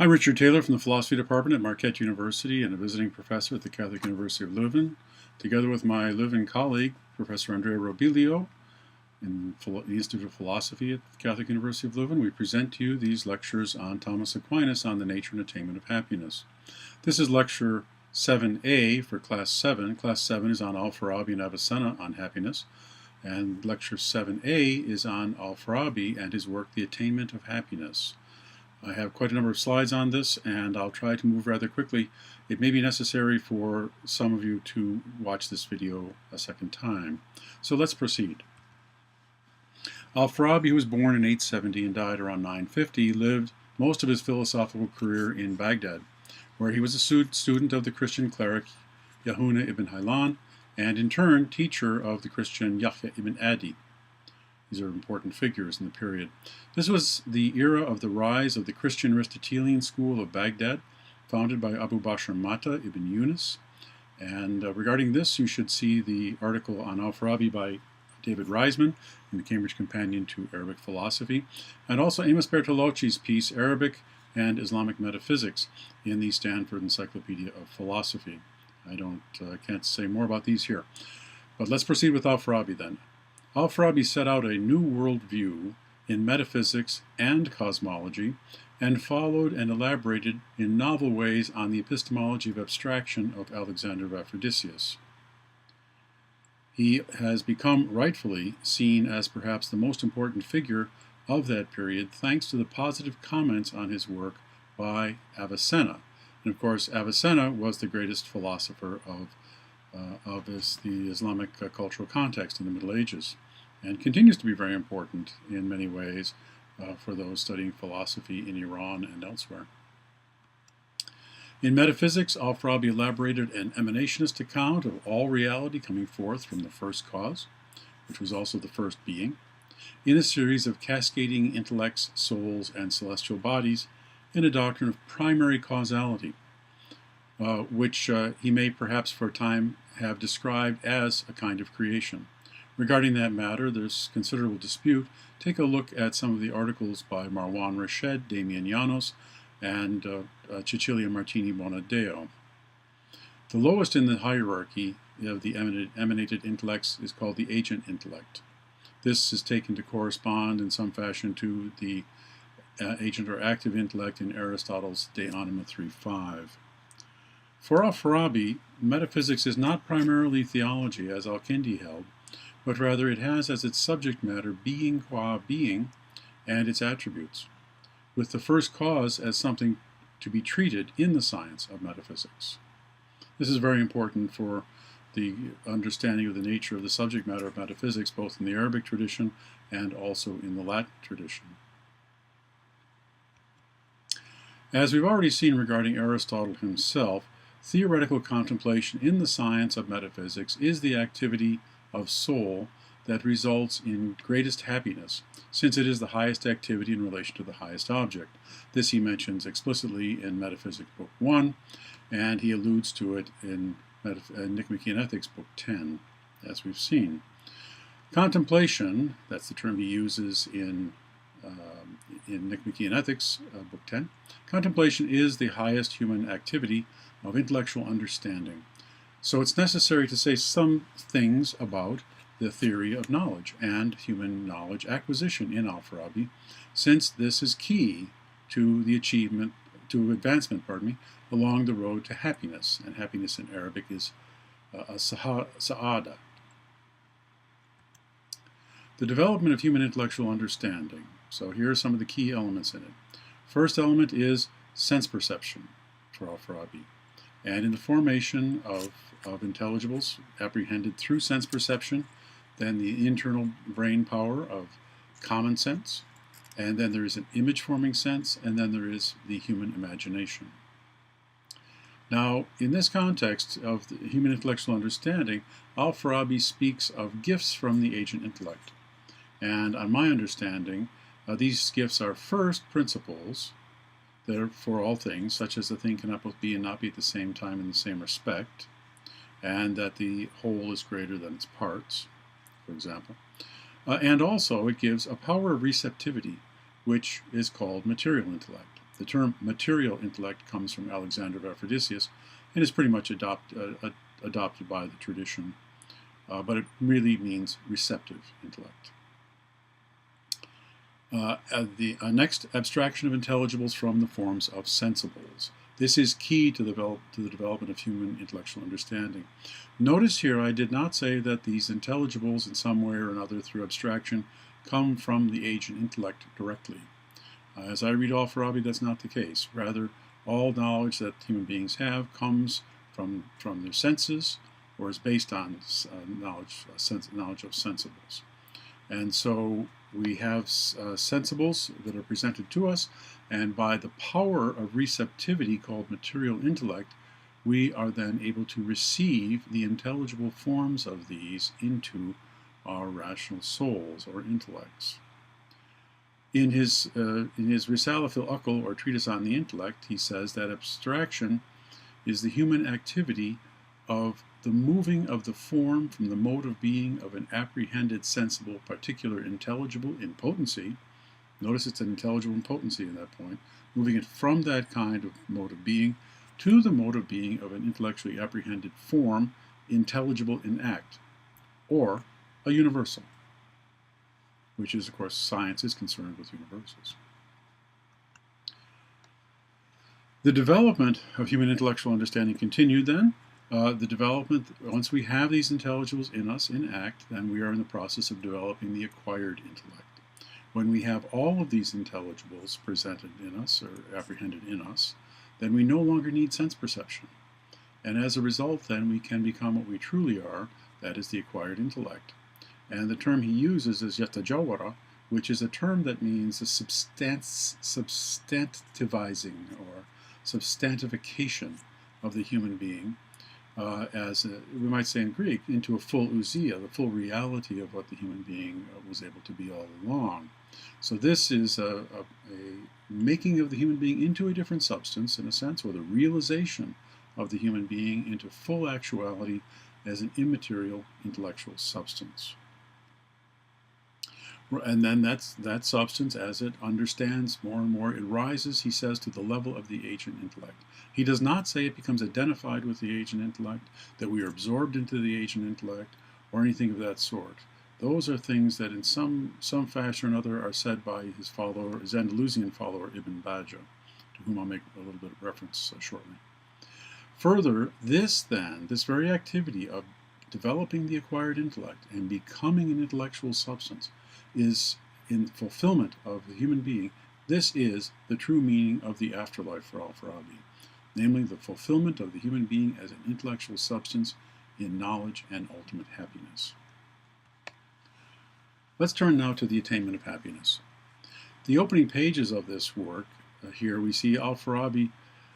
I'm Richard Taylor from the Philosophy Department at Marquette University and a visiting professor at the Katholieke Universiteit Leuven. Together with my Leuven colleague, Professor Andrea Robilio, in the Institute of Philosophy at the Katholieke University of Leuven, we present to you these lectures on Thomas Aquinas on the nature and attainment of happiness. This is lecture 7A for class 7. Class 7 is on al-Farabi and Avicenna on happiness, and lecture 7A is on al-Farabi and his work, The Attainment of Happiness. I have quite a number of slides on this, and I'll try to move rather quickly. It may be necessary for some of you to watch this video a second time. So let's proceed. Al-Farabi, who was born in 870 and died around 950, lived most of his philosophical career in Baghdad, where he was a student of the Christian cleric Yahuna ibn Haylan, and in turn teacher of the Christian Yahya ibn Adi. These are important figures in the period. This was the era of the rise of the Christian Aristotelian school of Baghdad, founded by Abu Bakr Mata ibn Yunus. And regarding this, you should see the article on al-Farabi by David Reisman in the Cambridge Companion to Arabic Philosophy, and also Amos Bertolocci's piece, Arabic and Islamic Metaphysics, in the Stanford Encyclopedia of Philosophy. I can't say more about these here. But let's proceed with al-Farabi then. Al-Farabi set out a new world view in metaphysics and cosmology, and followed and elaborated in novel ways on the epistemology of abstraction of Alexander of Aphrodisias. He has become rightfully seen as perhaps the most important figure of that period, thanks to the positive comments on his work by Avicenna. And of course, Avicenna was the greatest philosopher of the Islamic cultural context in the Middle Ages, and continues to be very important in many ways for those studying philosophy in Iran and elsewhere. In metaphysics, al-Farabi elaborated an emanationist account of all reality coming forth from the first cause, which was also the first being, in a series of cascading intellects, souls, and celestial bodies, in a doctrine of primary causality, which he may perhaps for a time have described as a kind of creation. Regarding that matter, there's considerable dispute. Take a look at some of the articles by Marwan Rashed, Damian Llanos, and Cecilia Martini Bonadeo. The lowest in the hierarchy of the emanated intellects is called the agent intellect. This is taken to correspond in some fashion to the agent or active intellect in Aristotle's De Anima 3.5. For al-Farabi, metaphysics is not primarily theology, as al-Kindi held, but rather it has as its subject matter being qua being and its attributes, with the first cause as something to be treated in the science of metaphysics. This is very important for the understanding of the nature of the subject matter of metaphysics, both in the Arabic tradition and also in the Latin tradition. As we've already seen regarding Aristotle himself, theoretical contemplation in the science of metaphysics is the activity of soul that results in greatest happiness, since it is the highest activity in relation to the highest object. This he mentions explicitly in Metaphysics Book 1, and he alludes to it in Nicomachean Ethics Book 10, as we've seen. Contemplation, that's the term he uses in Nicomachean Ethics Book 10, contemplation is the highest human activity of intellectual understanding. So it's necessary to say some things about the theory of knowledge and human knowledge acquisition in al-Farabi, since this is key to the advancement, along the road to happiness, and happiness in Arabic is sa'ada. The development of human intellectual understanding. So here are some of the key elements in it. First element is sense perception for al-Farabi, and in the formation of intelligibles apprehended through sense perception, then the internal brain power of common sense, and then there is an image-forming sense, and then there is the human imagination. Now, in this context of the human intellectual understanding, al-Farabi speaks of gifts from the agent intellect. And on my understanding, these gifts are first principles that are for all things, such as the thing cannot both be and not be at the same time in the same respect, and that the whole is greater than its parts, for example. And also it gives a power of receptivity, which is called material intellect. The term material intellect comes from Alexander of Aphrodisias and is pretty much adopted by the tradition, but it really means receptive intellect. The next, abstraction of intelligibles from the forms of sensibles. This is key to the development of human intellectual understanding. Notice here I did not say that these intelligibles in some way or another through abstraction come from the agent intellect directly. As I read al-Farabi, that's not the case. Rather, all knowledge that human beings have comes from their senses or is based on knowledge of sensibles. And so we have sensibles that are presented to us, and by the power of receptivity called material intellect, we are then able to receive the intelligible forms of these into our rational souls or intellects. In his Risala fil Aql, or Treatise on the Intellect, he says that abstraction is the human activity of the moving of the form from the mode of being of an apprehended, sensible, particular, intelligible in potency. Notice it's an intelligible in potency at that point, moving it from that kind of mode of being to the mode of being of an intellectually apprehended form, intelligible in act, or a universal, which is, of course, science is concerned with universals. The development of human intellectual understanding continued then. The development, once we have these intelligibles in us in act, then we are in the process of developing the acquired intellect. When we have all of these intelligibles presented in us or apprehended in us, then we no longer need sense perception. And as a result, then we can become what we truly are, that is the acquired intellect. And the term he uses is yatajawara, which is a term that means the substantivizing or substantification of the human being, we might say in Greek, into a full ousia, the full reality of what the human being was able to be all along. So this is a making of the human being into a different substance, in a sense, or the realization of the human being into full actuality as an immaterial intellectual substance. And then that substance, as it understands more and more, it rises, he says, to the level of the agent intellect. He does not say it becomes identified with the agent intellect, that we are absorbed into the agent intellect, or anything of that sort. Those are things that in some fashion or another are said by his follower, his Andalusian follower, Ibn Bajjah, to whom I'll make a little bit of reference shortly. Further, this very activity of developing the acquired intellect and becoming an intellectual substance is in fulfillment of the human being. This is the true meaning of the afterlife for al-Farabi, namely the fulfillment of the human being as an intellectual substance in knowledge and ultimate happiness. Let's turn now to the attainment of happiness. The opening pages of this work, here we see al-Farabi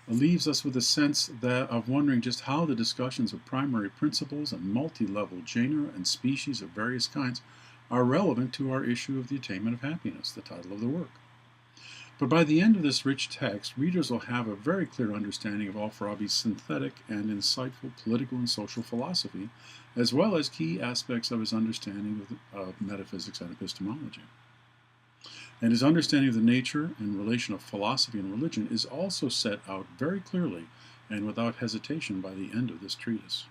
leaves us with a sense of wondering just how the discussions of primary principles and multi-level genera and species of various kinds are relevant to our issue of the attainment of happiness, the title of the work. But by the end of this rich text, readers will have a very clear understanding of al-Farabi's synthetic and insightful political and social philosophy, as well as key aspects of his understanding of metaphysics and epistemology. And his understanding of the nature and relation of philosophy and religion is also set out very clearly and without hesitation by the end of this treatise.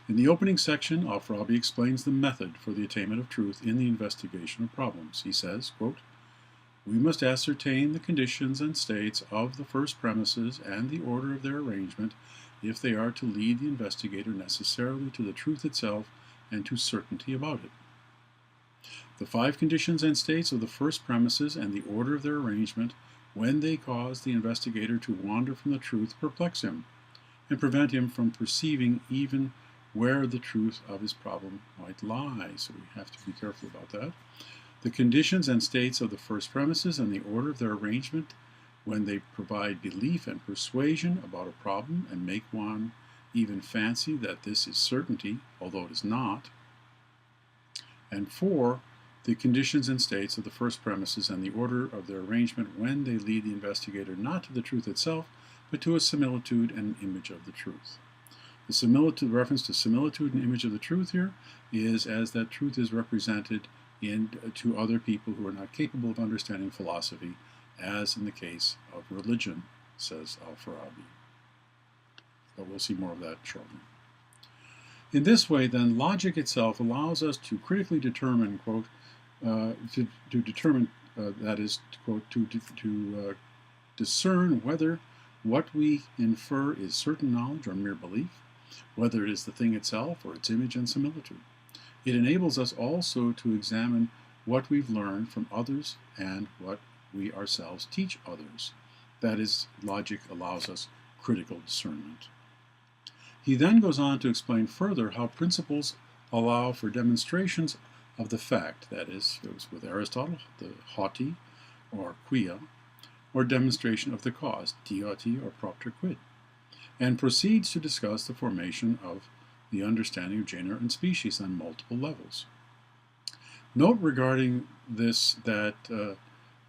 In the opening section, al-Farabi explains the method for the attainment of truth in the investigation of problems. He says, quote, "We must ascertain the conditions and states of the first premises and the order of their arrangement if they are to lead the investigator necessarily to the truth itself and to certainty about it. The 5 conditions and states of the first premises and the order of their arrangement, when they cause the investigator to wander from the truth, perplex him and prevent him from perceiving even where the truth of his problem might lie." So we have to be careful about that. The conditions and states of the first premises and the order of their arrangement, when they provide belief and persuasion about a problem and make one even fancy that this is certainty, although it is not. And 4, the conditions and states of the first premises and the order of their arrangement, when they lead the investigator not to the truth itself, but to a similitude and image of the truth. The reference to similitude and image of the truth here is as that truth is represented to other people who are not capable of understanding philosophy, as in the case of religion, says al-Farabi. But we'll see more of that shortly. In this way, then, logic itself allows us to critically determine, quote, that is, quote, to discern whether what we infer is certain knowledge or mere belief, whether it is the thing itself or its image and similitude. It enables us also to examine what we've learned from others and what we ourselves teach others. That is, logic allows us critical discernment. He then goes on to explain further how principles allow for demonstrations of the fact, that is, it was with Aristotle, the hoti or quia, or demonstration of the cause, dioti or propter quid, and proceeds to discuss the formation of the understanding of genera and species on multiple levels. Note regarding this that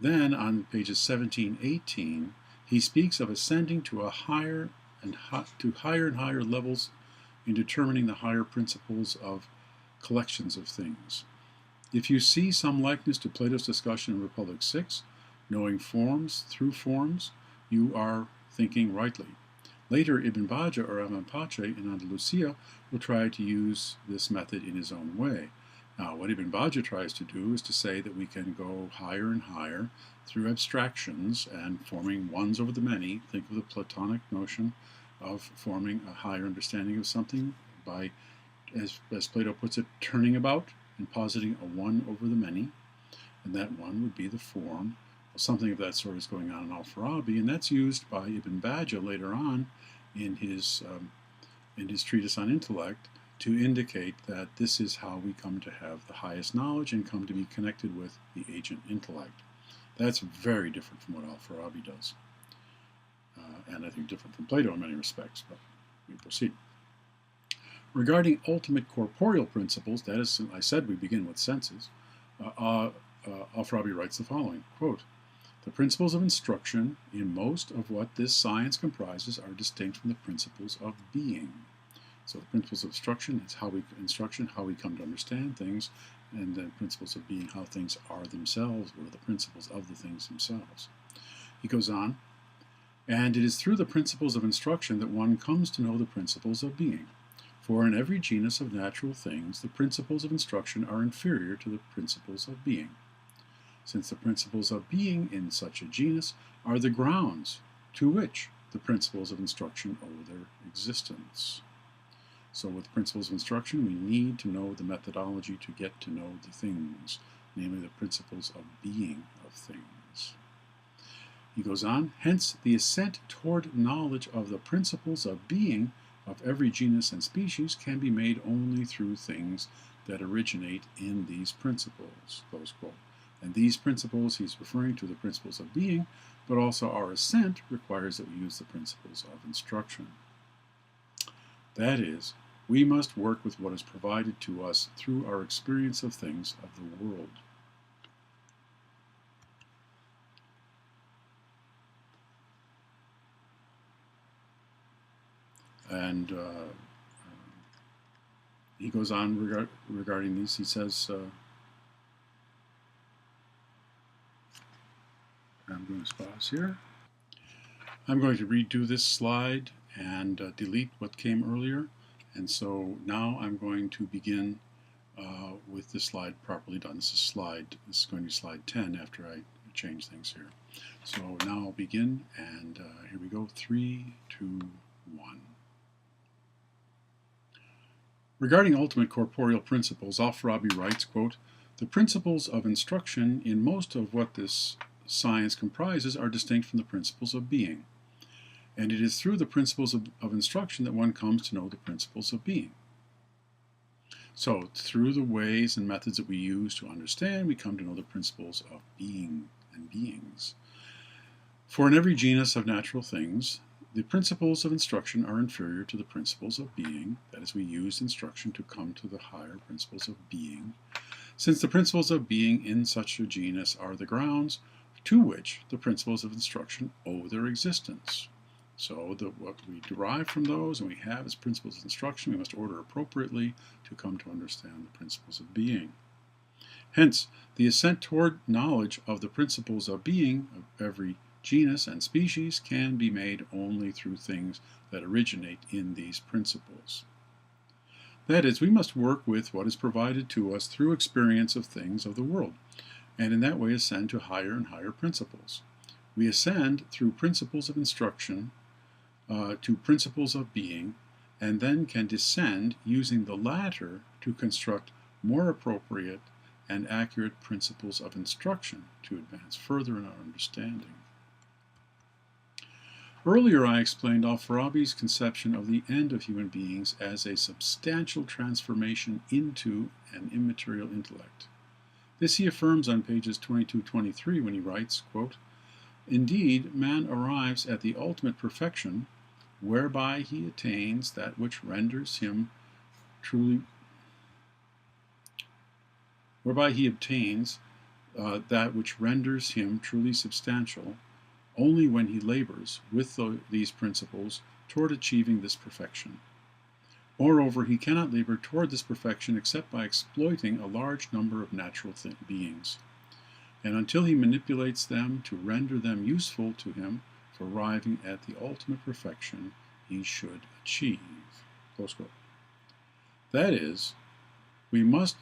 then on pages 17-18, he speaks of ascending to higher and higher levels in determining the higher principles of collections of things. If you see some likeness to Plato's discussion in Republic 6, knowing forms through forms, you are thinking rightly. Later, Ibn Bajjah or Amanpache in Andalusia will try to use this method in his own way. Now, what Ibn Bajjah tries to do is to say that we can go higher and higher through abstractions and forming ones over the many. Think of the Platonic notion of forming a higher understanding of something by, as Plato puts it, turning about and positing a one over the many, and that one would be the form. Well, something of that sort is going on in al-Farabi, and that's used by Ibn Bajjah later on in his treatise on intellect to indicate that this is how we come to have the highest knowledge and come to be connected with the agent intellect. That's very different from what al-Farabi does, and I think different from Plato in many respects, but we proceed. Regarding ultimate corporeal principles, that is, I said we begin with senses, al-Farabi writes the following, quote, "The principles of instruction in most of what this science comprises are distinct from the principles of being." So the principles of instruction, it's how we come to understand things, and then principles of being, how things are themselves, what are the principles of the things themselves. He goes on, "And it is through the principles of instruction that one comes to know the principles of being. For in every genus of natural things, the principles of instruction are inferior to the principles of being, since the principles of being in such a genus are the grounds to which the principles of instruction owe their existence." So with principles of instruction, we need to know the methodology to get to know the things, namely the principles of being of things. He goes on, "Hence the ascent toward knowledge of the principles of being of every genus and species can be made only through things that originate in these principles," close quote. And these principles, he's referring to the principles of being, but also our ascent requires that we use the principles of instruction. That is, we must work with what is provided to us through our experience of things of the world. And he goes on regarding these. He says, I'm going to pause here. I'm going to redo this slide and delete what came earlier. And so now I'm going to begin with this slide properly done. This is going to be slide 10 after I change things here. So now I'll begin, and here we go. 3, 2, 1. Regarding ultimate corporeal principles, al-Farabi writes, quote, "The principles of instruction in most of what this science comprises are distinct from the principles of being. And it is through the principles of instruction that one comes to know the principles of being." So, through the ways and methods that we use to understand, we come to know the principles of being and beings. For in every genus of natural things, the principles of instruction are inferior to the principles of being, that is, we use instruction to come to the higher principles of being, since the principles of being in such a genus are the grounds to which the principles of instruction owe their existence. So what we derive from those and we have as principles of instruction, we must order appropriately to come to understand the principles of being. Hence, the ascent toward knowledge of the principles of being of every genus and species can be made only through things that originate in these principles. That is, we must work with what is provided to us through experience of things of the world, and in that way ascend to higher and higher principles. We ascend through principles of instruction to principles of being, and then can descend using the latter to construct more appropriate and accurate principles of instruction to advance further in our understanding. Earlier I explained al-Farabi's conception of the end of human beings as a substantial transformation into an immaterial intellect. This he affirms on pages 22-23 when he writes, quote, "Indeed, man arrives at the ultimate perfection, whereby he attains that which renders him truly substantial, only when he labors with these principles toward achieving this perfection. Moreover, he cannot labor toward this perfection except by exploiting a large number of natural beings, and until he manipulates them to render them useful to him for arriving at the ultimate perfection he should achieve." Close quote. That is, we must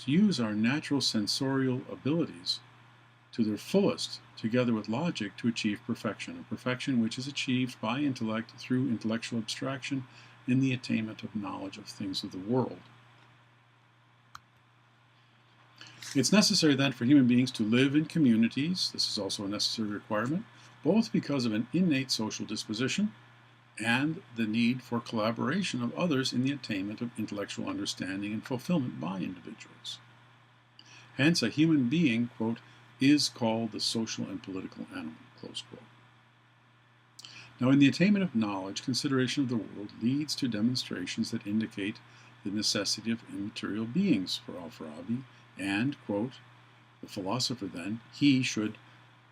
use our natural sensorial abilities to their fullest, together with logic, to achieve perfection, a perfection which is achieved by intellect through intellectual abstraction in the attainment of knowledge of things of the world. It's necessary then for human beings to live in communities. This is also a necessary requirement, both because of an innate social disposition and the need for collaboration of others in the attainment of intellectual understanding and fulfillment by individuals. Hence, a human being, quote, is called the social and political animal, close quote. Now, in the attainment of knowledge, consideration of the world leads to demonstrations that indicate the necessity of immaterial beings for al-Farabi, and, quote, the philosopher then, he should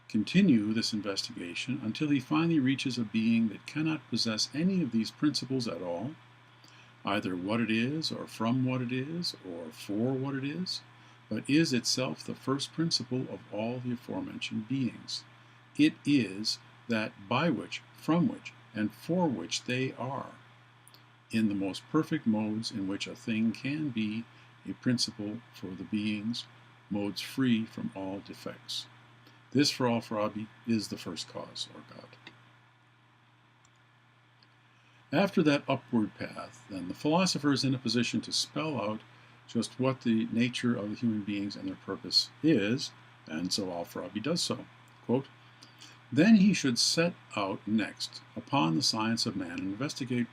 continue this investigation until he finally reaches a being that cannot possess any of these principles at all, either what it is, or from what it is, or for what it is, but is itself the first principle of all the aforementioned beings. It is that by which, from which, and for which they are, in the most perfect modes in which a thing can be a principle for the beings, modes free from all defects. This, for al-Farabi, is the first cause, or God. After that upward path, then, the philosopher is in a position to spell out just what the nature of the human beings and their purpose is, and so al-Farabi does so. Quote, "Then he should set out next upon the science of man and investigate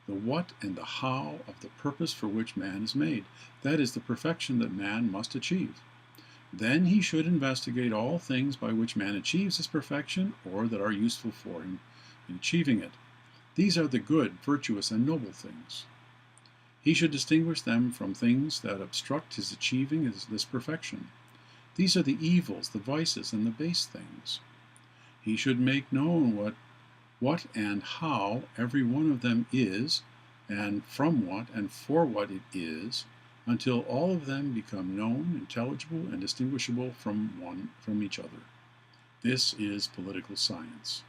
the what and the how of the purpose for which man is made, that is, the perfection that man must achieve. Then he should investigate all things by which man achieves his perfection, or that are useful for him in achieving it. These are the good, virtuous, and noble things. He should distinguish them from things that obstruct his achieving this perfection. These are the evils, the vices, and the base things. He should make known what and how every one of them is, and from what and for what it is, until all of them become known, intelligible, and distinguishable from each other. This is political science."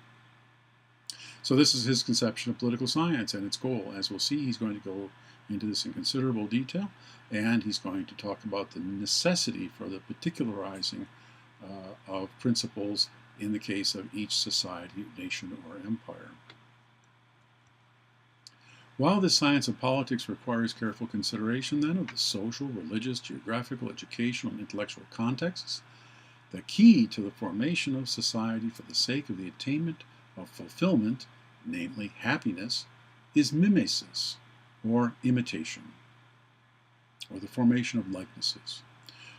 So this is his conception of political science and its goal. As we'll see, he's going to go into this in considerable detail, and he's going to talk about the necessity for the particularizing of principles in the case of each society, nation, or empire. While the science of politics requires careful consideration, then, of the social, religious, geographical, educational, and intellectual contexts, the key to the formation of society for the sake of the attainment of fulfillment, namely happiness, is mimesis, or imitation, or the formation of likenesses.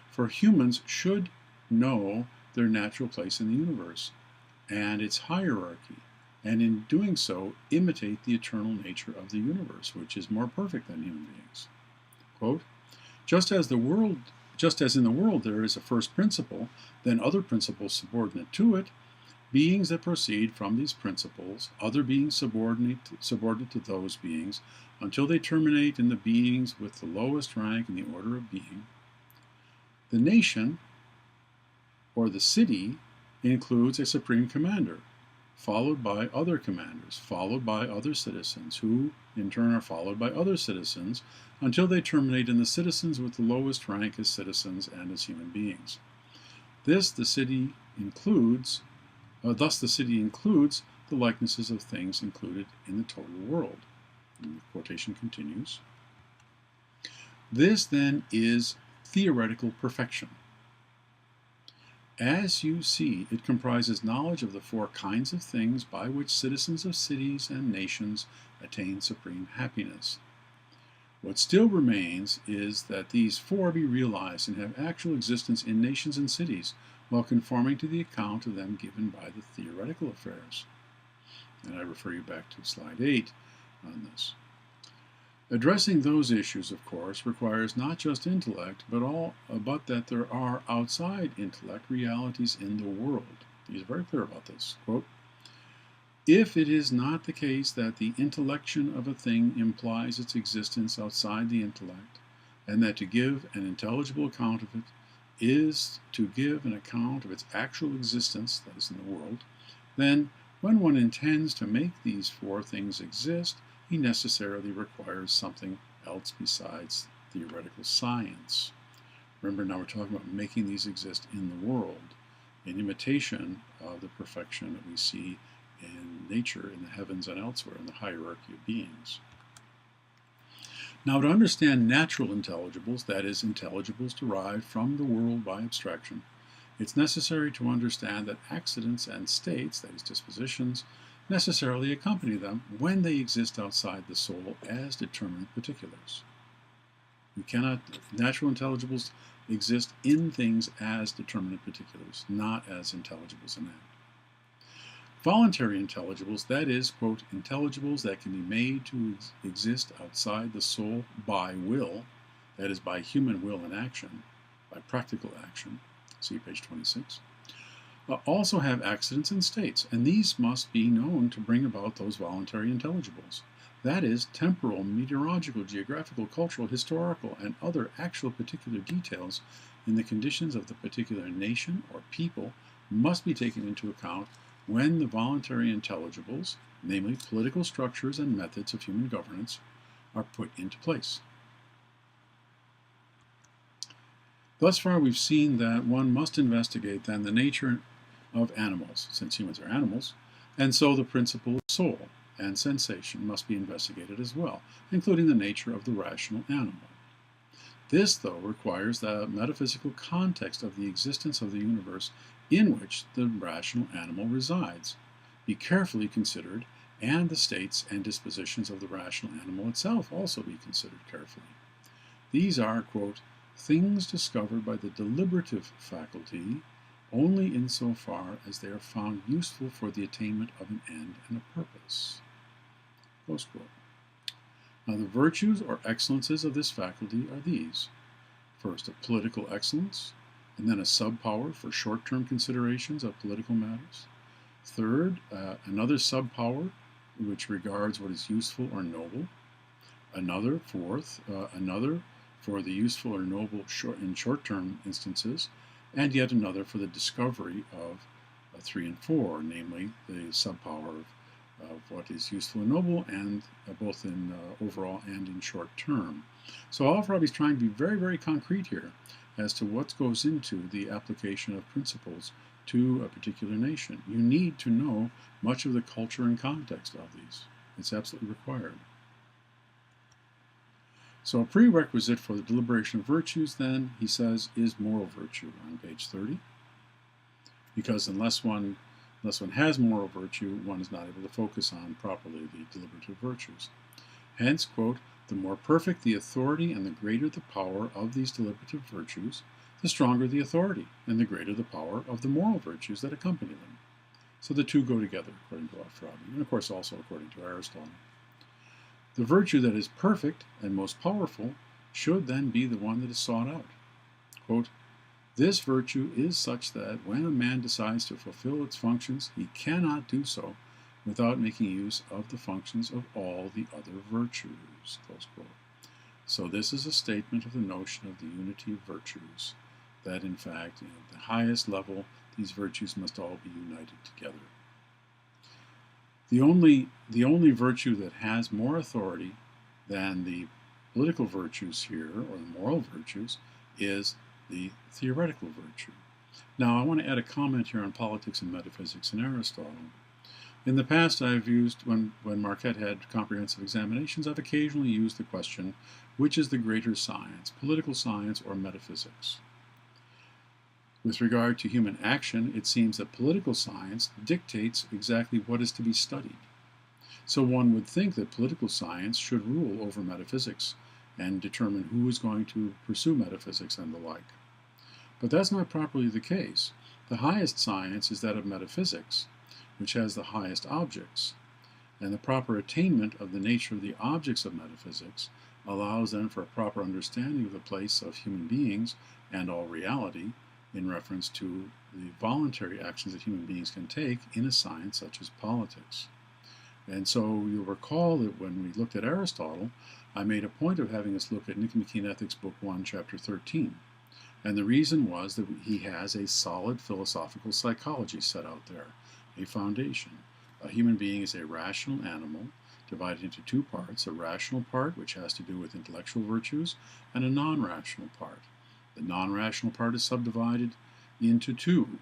For humans should know their natural place in the universe and its hierarchy, and in doing so imitate the eternal nature of the universe, which is more perfect than human beings. Quote, just as in the world there is a first principle, then other principles subordinate to it, beings that proceed from these principles, other beings subordinate to those beings, until they terminate in the beings with the lowest rank in the order of being. The nation, or the city, includes a supreme commander, followed by other commanders, followed by other citizens, who in turn are followed by other citizens, until they terminate in the citizens with the lowest rank as citizens and as human beings. Thus the city includes the likenesses of things included in the total world. And the quotation continues. This then is theoretical perfection. As you see, it comprises knowledge of the four kinds of things by which citizens of cities and nations attain supreme happiness. What still remains is that these four be realized and have actual existence in nations and cities, while conforming to the account of them given by the theoretical affairs. And I refer you back to slide 8 on this. Addressing those issues, of course, requires not just intellect, but that there are outside intellect realities in the world. He's very clear about this. Quote, if it is not the case that the intellection of a thing implies its existence outside the intellect, and that to give an intelligible account of it is to give an account of its actual existence, that is in the world, then when one intends to make these four things exist, he necessarily requires something else besides theoretical science. Remember, now we're talking about making these exist in the world, in imitation of the perfection that we see in nature, in the heavens and elsewhere, in the hierarchy of beings. Now, to understand natural intelligibles, that is, intelligibles derived from the world by abstraction, it's necessary to understand that accidents and states, that is, dispositions, necessarily accompany them when they exist outside the soul as determinate particulars. Natural intelligibles exist in things as determinate particulars, not as intelligibles in act. Voluntary intelligibles, that is, quote, intelligibles that can be made to exist outside the soul by will, that is, by human will and action, by practical action, see page 26, also have accidents and states, and these must be known to bring about those voluntary intelligibles. That is, temporal, meteorological, geographical, cultural, historical, and other actual particular details in the conditions of the particular nation or people must be taken into account when the voluntary intelligibles, namely political structures and methods of human governance, are put into place. Thus far we've seen that one must investigate then the nature of animals, since humans are animals, and so the principle of soul and sensation must be investigated as well, including the nature of the rational animal. This, though, requires the metaphysical context of the existence of the universe in which the rational animal resides be carefully considered, and the states and dispositions of the rational animal itself also be considered carefully. These are, quote, things discovered by the deliberative faculty only insofar as they are found useful for the attainment of an end and a purpose. Close quote. Now, the virtues or excellences of this faculty are these. First, a political excellence, and then a subpower for short-term considerations of political matters. Third, another subpower which regards what is useful or noble. Another for the useful or noble in short-term instances, and yet another for the discovery of 3 and 4, namely the subpower of what is useful and noble, and both in overall and in short term. So al-Farabi is trying to be very, very concrete here as to what goes into the application of principles to a particular nation. You need to know much of the culture and context of these. It's absolutely required. So a prerequisite for the deliberation of virtues, then, he says, is moral virtue on page 30. Because unless one has moral virtue, one is not able to focus on properly the deliberative virtues. Hence, quote, the more perfect the authority and the greater the power of these deliberative virtues, the stronger the authority and the greater the power of the moral virtues that accompany them. So the two go together, according to al-Farabi, and of course also according to Aristotle. The virtue that is perfect and most powerful should then be the one that is sought out. Quote, this virtue is such that when a man decides to fulfill its functions, he cannot do so without making use of the functions of all the other virtues. Close quote. So this is a statement of the notion of the unity of virtues that in fact, at the highest level, these virtues must all be united together. The only virtue that has more authority than the political virtues here, or the moral virtues, is the theoretical virtue. Now, I want to add a comment here on politics and metaphysics and Aristotle. In the past, I've used, when Marquette had comprehensive examinations, I've occasionally used the question, which is the greater science, political science or metaphysics? With regard to human action, it seems that political science dictates exactly what is to be studied. So one would think that political science should rule over metaphysics and determine who is going to pursue metaphysics and the like. But that's not properly the case. The highest science is that of metaphysics, which has the highest objects, and the proper attainment of the nature of the objects of metaphysics allows then for a proper understanding of the place of human beings and all reality in reference to the voluntary actions that human beings can take in a science such as politics. And so you'll recall that when we looked at Aristotle, I made a point of having us look at Nicomachean Ethics, Book 1, Chapter 13. And the reason was that he has a solid philosophical psychology set out there, a foundation. A human being is a rational animal divided into two parts, a rational part, which has to do with intellectual virtues, and a non-rational part. The non-rational part is subdivided into two,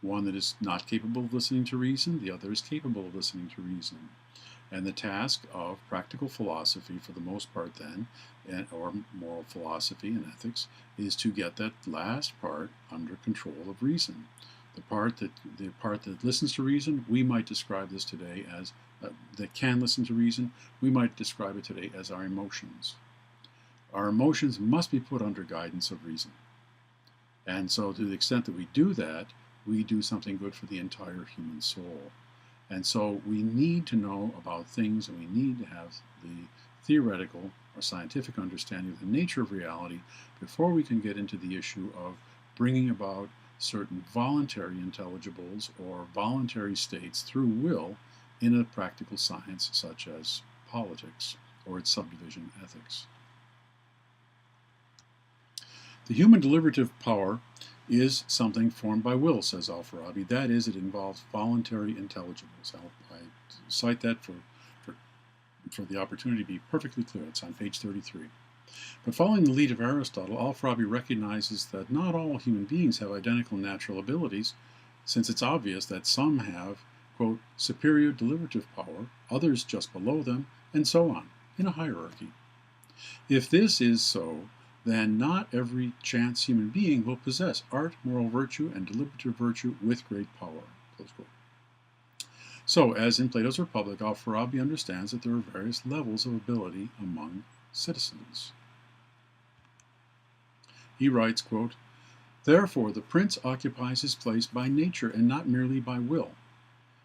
one that is not capable of listening to reason, the other is capable of listening to reason. And the task of practical philosophy, for the most part then, or moral philosophy and ethics, is to get that last part under control of reason. The part that listens to reason, we might describe this today as, that can listen to reason, we might describe it today as our emotions. Our emotions must be put under guidance of reason. And so to the extent that we do that, we do something good for the entire human soul. And so we need to know about things, and we need to have the theoretical or scientific understanding of the nature of reality before we can get into the issue of bringing about certain voluntary intelligibles or voluntary states through will in a practical science such as politics or its subdivision ethics. The human deliberative power is something formed by will, says al-Farabi. That is, it involves voluntary intelligibles. I cite that for the opportunity to be perfectly clear. It's on page 33. But following the lead of Aristotle, al-Farabi recognizes that not all human beings have identical natural abilities, since it's obvious that some have, quote, superior deliberative power, others just below them, and so on, in a hierarchy. If this is so, then not every chance human being will possess art, moral virtue, and deliberative virtue with great power. Close quote. So, as in Plato's Republic, al-Farabi understands that there are various levels of ability among citizens. He writes, quote, therefore the prince occupies his place by nature and not merely by will.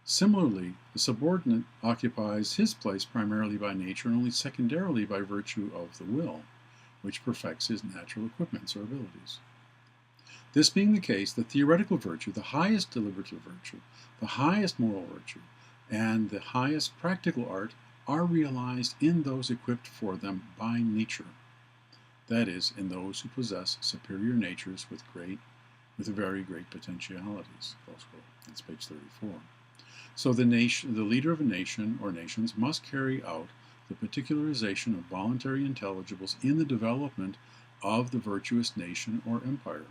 Similarly, the subordinate occupies his place primarily by nature and only secondarily by virtue of the will, which perfects his natural equipments or abilities. This being the case, the theoretical virtue, the highest deliberative virtue, the highest moral virtue, and the highest practical art are realized in those equipped for them by nature. That is, in those who possess superior natures with very great potentialities. That's page 34. So the leader of a nation or nations must carry out the particularization of voluntary intelligibles in the development of the virtuous nation or empire.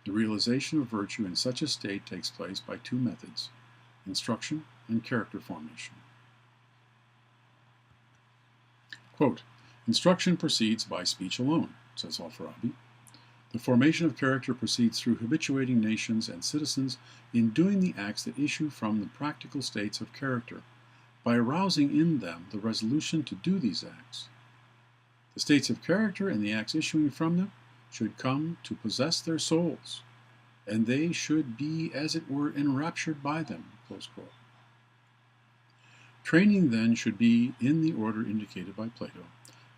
The realization of virtue in such a state takes place by two methods, instruction and character formation. Quote, instruction proceeds by speech alone, says al-Farabi. The formation of character proceeds through habituating nations and citizens in doing the acts that issue from the practical states of character, by arousing in them the resolution to do these acts. The states of character and the acts issuing from them should come to possess their souls, and they should be, as it were, enraptured by them. Close quote. Training, then, should be in the order indicated by Plato,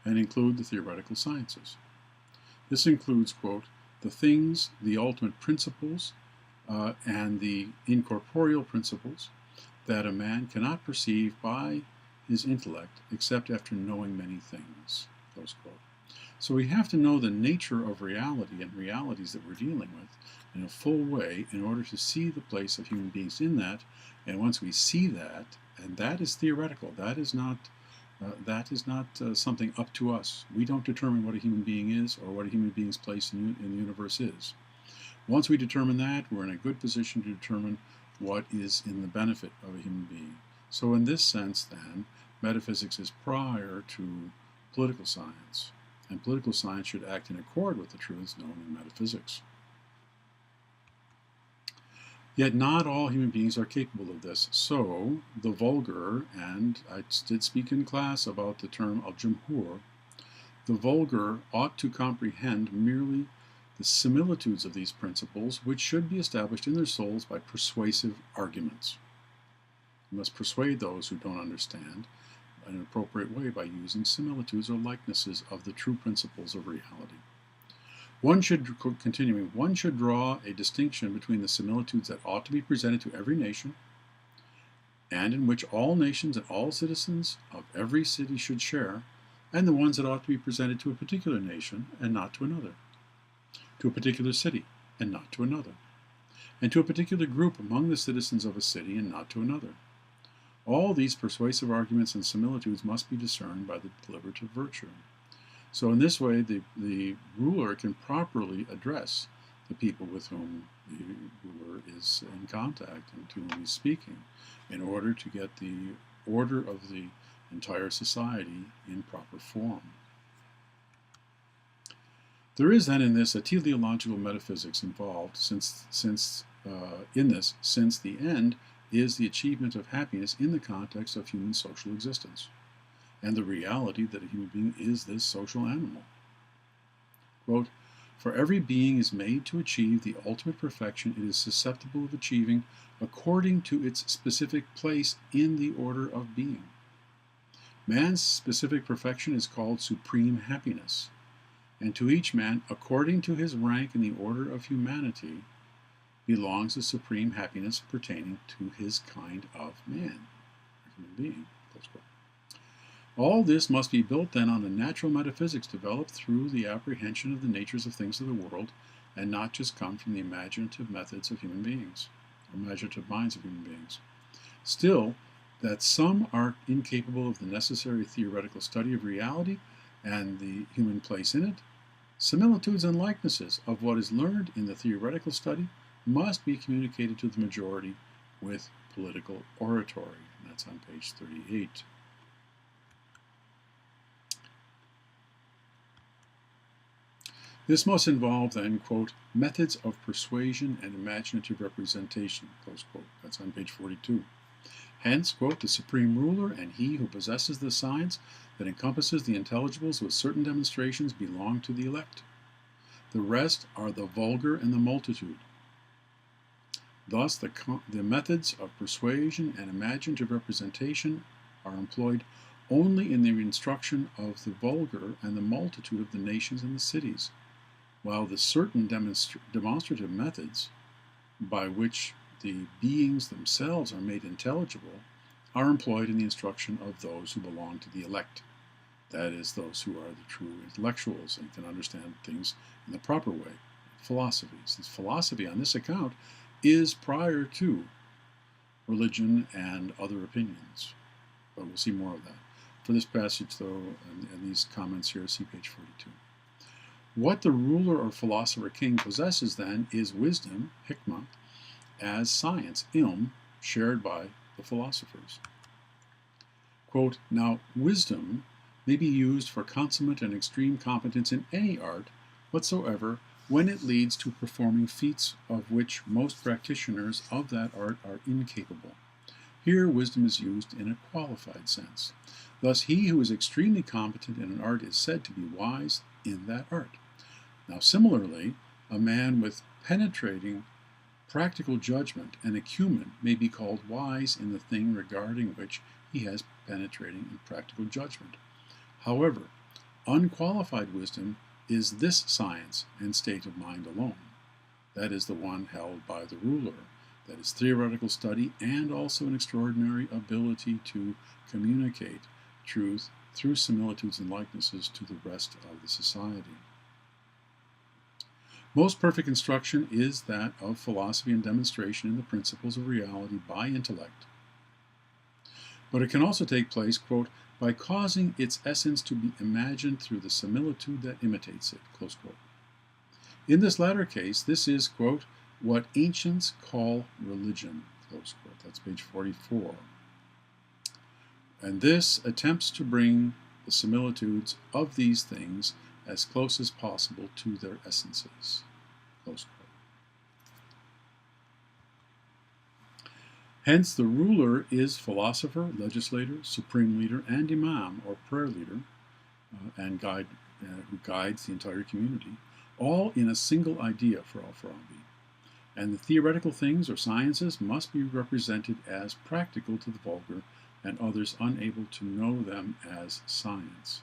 and include the theoretical sciences. This includes, quote, the things, the ultimate principles, and the incorporeal principles that a man cannot perceive by his intellect except after knowing many things. Close quote. So we have to know the nature of reality and realities that we're dealing with in a full way in order to see the place of human beings in that. And once we see that, and that is theoretical, that is not something up to us. We don't determine what a human being is or what a human being's place in the universe is. Once we determine that, we're in a good position to determine what is in the benefit of a human being. So in this sense, then, metaphysics is prior to political science, and political science should act in accord with the truths known in metaphysics. Yet not all human beings are capable of this. So the vulgar, and I did speak in class about the term al-jumhur, the vulgar ought to comprehend merely the similitudes of these principles, which should be established in their souls by persuasive arguments. You must persuade those who don't understand in an appropriate way by using similitudes or likenesses of the true principles of reality. One should draw a distinction between the similitudes that ought to be presented to every nation, and in which all nations and all citizens of every city should share, and the ones that ought to be presented to a particular nation and not to another, to a particular city and not to another, and to a particular group among the citizens of a city and not to another. All these persuasive arguments and similitudes must be discerned by the deliberative virtue. So in this way, the ruler can properly address the people with whom the ruler is in contact and to whom he's speaking in order to get the order of the entire society in proper form. There is then in this a teleological metaphysics involved since the end is the achievement of happiness in the context of human social existence, and the reality that a human being is this social animal. Quote, "For every being is made to achieve the ultimate perfection it is susceptible of achieving according to its specific place in the order of being. Man's specific perfection is called supreme happiness, and to each man, according to his rank in the order of humanity, belongs the supreme happiness pertaining to his kind of man," or human being. Close quote. All this must be built then on the natural metaphysics developed through the apprehension of the natures of things of the world, and not just come from the imaginative methods of human beings, or imaginative minds of human beings. Still, that some are incapable of the necessary theoretical study of reality and the human place in it, similitudes and likenesses of what is learned in the theoretical study must be communicated to the majority with political oratory. And that's on page 38. This must involve then, quote, methods of persuasion and imaginative representation, close quote. That's on page 42. Hence, quote, the supreme ruler and he who possesses the science that encompasses the intelligibles with certain demonstrations belong to the elect. The rest are the vulgar and the multitude. Thus, the methods of persuasion and imaginative representation are employed only in the instruction of the vulgar and the multitude of the nations and the cities, while the certain demonstrative methods by which the beings themselves are made intelligible are employed in the instruction of those who belong to the elect, that is, those who are the true intellectuals and can understand things in the proper way, philosophy. Since philosophy on this account is prior to religion and other opinions. But we'll see more of that. For this passage, though, and these comments here, see page 42. What the ruler or philosopher king possesses, then, is wisdom, hikmah, as science, ilm, shared by the philosophers. Quote, now, wisdom may be used for consummate and extreme competence in any art whatsoever when it leads to performing feats of which most practitioners of that art are incapable. Here, wisdom is used in a qualified sense. Thus, he who is extremely competent in an art is said to be wise in that art. Now, similarly, a man with penetrating practical judgment and acumen may be called wise in the thing regarding which he has penetrating and practical judgment. However, unqualified wisdom is this science and state of mind alone. That is the one held by the ruler. That is theoretical study and also an extraordinary ability to communicate truth through similitudes and likenesses to the rest of the society. Most perfect instruction is that of philosophy and demonstration in the principles of reality by intellect. But it can also take place, quote, by causing its essence to be imagined through the similitude that imitates it, close quote. In this latter case, this is, quote, what ancients call religion, close quote. That's page 44. And this attempts to bring the similitudes of these things as close as possible to their essences, close quote. Hence, the ruler is philosopher, legislator, supreme leader, and imam, or prayer leader, who guides the entire community, all in a single idea for al-Farabi. And the theoretical things or sciences must be represented as practical to the vulgar and others unable to know them as science.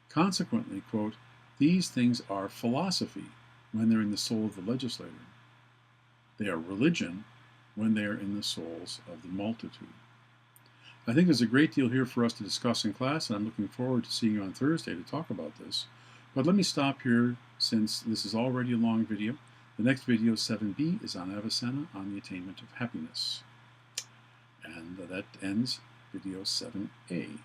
Consequently, quote, these things are philosophy when they're in the soul of the legislator. They are religion when they are in the souls of the multitude. I think there's a great deal here for us to discuss in class, and I'm looking forward to seeing you on Thursday to talk about this. But let me stop here since this is already a long video. The next video, 7b, is on Avicenna on the attainment of happiness. And that ends video 7a.